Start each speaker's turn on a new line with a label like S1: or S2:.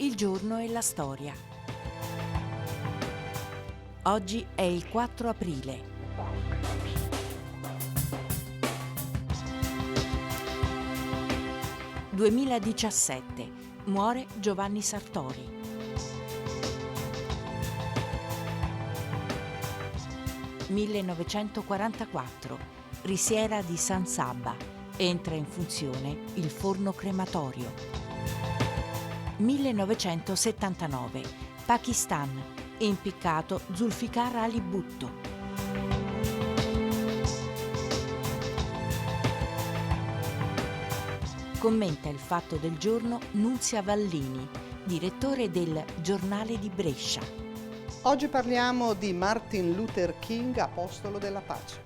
S1: il giorno e la storia. Oggi è il 4 aprile. (2017) muore Giovanni Sartori. 1944, Risiera di San Sabba, entra in funzione il forno crematorio. 1979, Pakistan, impiccato Zulfikar Ali Bhutto. Commenta il fatto del giorno Nunzia Vallini, direttore del Giornale di Brescia.
S2: Oggi parliamo di Martin Luther King, apostolo della pace.